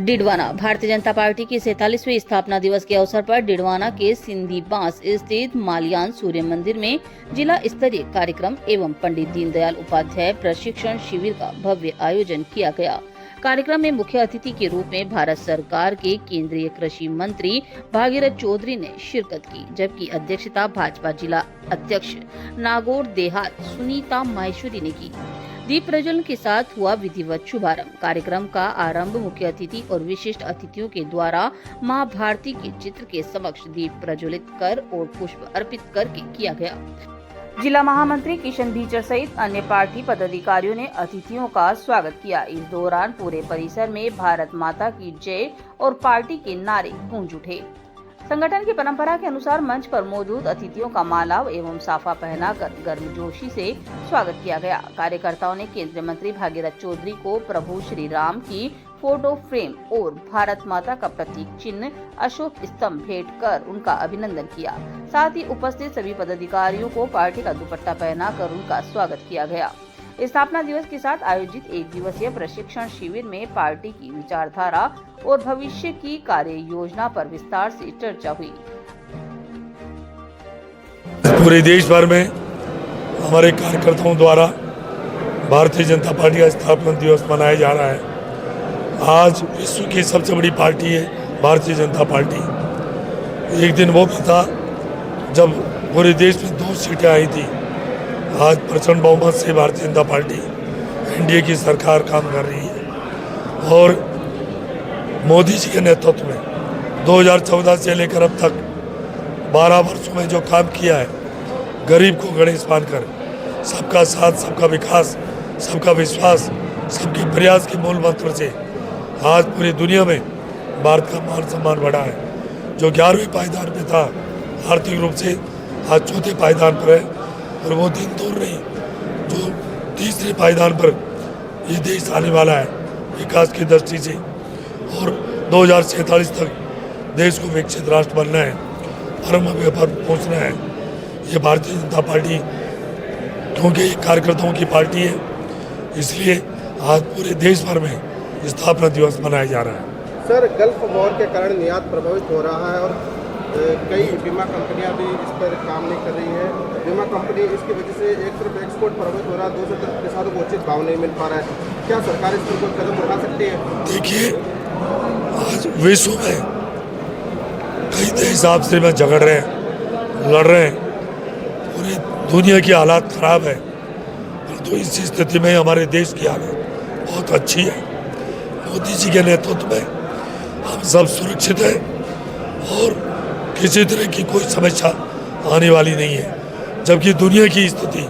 Didwana Bharatiya Janata party की 47वें स्थापना दिवस के अवसर पर डिडवाना के सिंधी बांस स्थित मालियान सूर्य मंदिर में जिला स्तरीय कार्यक्रम एवं पंडित दीनदयाल उपाध्याय प्रशिक्षण शिविर का भव्य आयोजन किया गया। कार्यक्रम में मुख्य अतिथि के रूप में भारत सरकार के केंद्रीय कृषि मंत्री भागीरथ चौधरी ने शिरकत की, जबकि अध्यक्षता भाजपा जिला अध्यक्ष नागौर देहात सुनीता माहेश्वरी ने की। दीप प्रज्वलन के साथ हुआ विधिवत शुभारंभ। कार्यक्रम का आरंभ मुख्य अतिथि और विशिष्ट अतिथियों के द्वारा मां भारती के चित्र के समक्ष दीप प्रज्वलित कर और पुष्प अर्पित करके किया गया। जिला महामंत्री किशन भीचर सहित अन्य पार्टी पदाधिकारियों ने अतिथियों का स्वागत किया। इस दौरान पूरे परिसर में भारत माता की जय और पार्टी के नारे गूंज उठे। संगठन की परंपरा के अनुसार मंच पर मौजूद अतिथियों का माला एवं साफा पहनाकर गर्मजोशी से स्वागत किया गया। कार्यकर्ताओं ने केंद्रीय मंत्री भागीरथ चौधरी को प्रभु श्री राम की फोटो फ्रेम और भारत माता का प्रतीक चिन्ह अशोक स्तंभ भेंट कर उनका अभिनंदन किया। साथ ही उपस्थित सभी पदाधिकारियों को पार्टी का दुपट्टा पहनाकर उनका स्वागत किया गया। स्थापना दिवस के साथ आयोजित एक दिवसीय प्रशिक्षण शिविर में पार्टी की विचारधारा और भविष्य की कार्य योजना पर विस्तार से चर्चा हुई। पूरे देश भर में हमारे कार्यकर्ताओं द्वारा भारतीय जनता पार्टी का स्थापना दिवस मनाया जा रहा है। आज विश्व की सबसे बड़ी पार्टी है भारतीय जनता पार्टी। एक दिन वो भी था जब पूरे देश में 2 सीटें आई थी। आज प्रचंड बहुमत से भारतीय जनता पार्टी एनडीए की सरकार काम कर रही है और मोदी जी के नेतृत्व में 2014 से लेकर अब तक 12 वर्षों में जो काम किया है, गरीब को गणेश मानकर सबका साथ, सबका विकास, सबका विश्वास, सबके प्रयास के मूल मंत्र से आज पूरी दुनिया में भारत का मान सम्मान बढ़ा है। जो 11वें पायदान पे था आर्थिक रूप से, आज 4थे पायदान पर है और वो दिन दूर नहीं जो 3रे पायदान पर ये देश आने वाला है विकास की दृष्टि से और 2047 तक देश को विकसित राष्ट्र बनना है, परम व्यापार पहुँचना है। ये भारतीय जनता पार्टी क्योंकि ये कार्यकर्ताओं की पार्टी है, इसलिए आज पूरे देश भर में स्थापना दिवस मनाया जा रहा है। सर, गल्फ वॉर के कारण निर्यात प्रभावित हो रहा है और कई बीमा कंपनियां भी इस पर काम नहीं कर रही हैं। बीमा कंपनी इसकी वजह से एक तरफ एक्सपोर्ट प्रभावित हो रहा है, दूसरी तरफ किसानों को उचित भाव नहीं मिल पा रहा है। क्या सरकार इस पर कोई कदम उठा सकती है? देखिए, आज विश्व में कई देश आपसे में झगड़ रहे हैं, लड़ रहे हैं, पूरी दुनिया की हालात खराब है, परंतु इस स्थिति में हमारे देश की हालत बहुत अच्छी है। मोदी जी के नेतृत्व में हम सब सुरक्षित हैं और किसी तरह की कोई समस्या आने वाली नहीं है। जबकि दुनिया की स्थिति,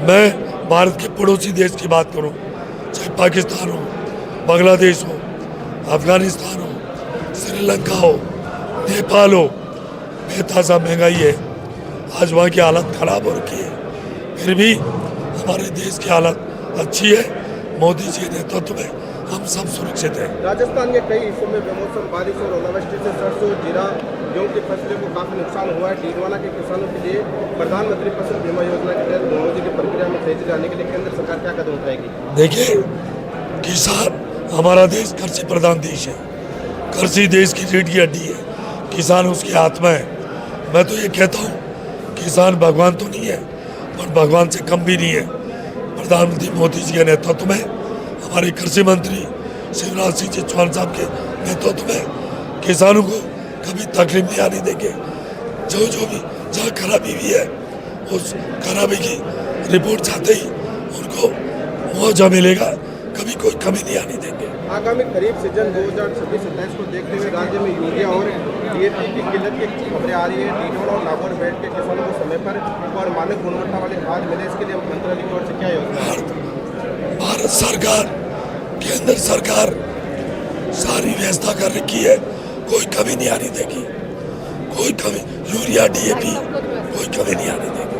मैं भारत के पड़ोसी देश की बात करूं, चाहे पाकिस्तान हो, बांग्लादेश हो, अफगानिस्तान हो, श्रीलंका हो, नेपाल हो, बेतहाशा महंगाई है, आज वहाँ की हालत खराब हो रखी है। फिर भी हमारे देश की हालत अच्छी है। मोदी जी के नेतृत्व में हम सब सुरक्षित हैं। राजस्थान के कई हिस्सों में बेमौसम बारिश और ओलावृष्टि से सरसों, जीरा, गेहूं की फसलों को काफी नुकसान हुआ है। डिडवाना के किसानों के लिए प्रधानमंत्री फसल बीमा योजना के तहत मुआवजे की प्रक्रिया में तेजी लाने के लिए केंद्र सरकार क्या कदम उठाएगी? देखिए, किसान हमारा देश कृषि प्रधान देश है। कृषि देश की रीढ़ की हड्डी है, किसान उसकी आत्मा है। मैं तो ये कहता हूँ, किसान भगवान तो नहीं है पर भगवान से कम भी नहीं है। प्रधानमंत्री मोदी जी के नेतृत्व में, हमारे कृषि मंत्री शिवराज सिंह चौहान साहब के नेतृत्व में किसानों को कभी तकलीफ नहीं आने देंगे। जो भी जहाँ खराबी भी है, उस खराबी की रिपोर्ट चाहते ही उनको मुआवजा मिलेगा, कभी कोई कमी नहीं आने देंगे। आगामी खरीफ सीजन 2026-27 को देखते हुए राज्य में यूरिया और डीएपी की किल्लत की खबरें आ रही है। डिडवाना और नागौर बेल्ट के किसानों को समय पर और मानक गुणवत्ता वाले खाद मिले, इसके लिए मंत्रालय की ओर से क्या योजना है? भारत सरकार, केंद्र सरकार सारी व्यवस्था कर रखी है, कोई कमी नहीं आने देगी। कोई कमी, यूरिया, डीएपी, कोई कमी नहीं आने देगी।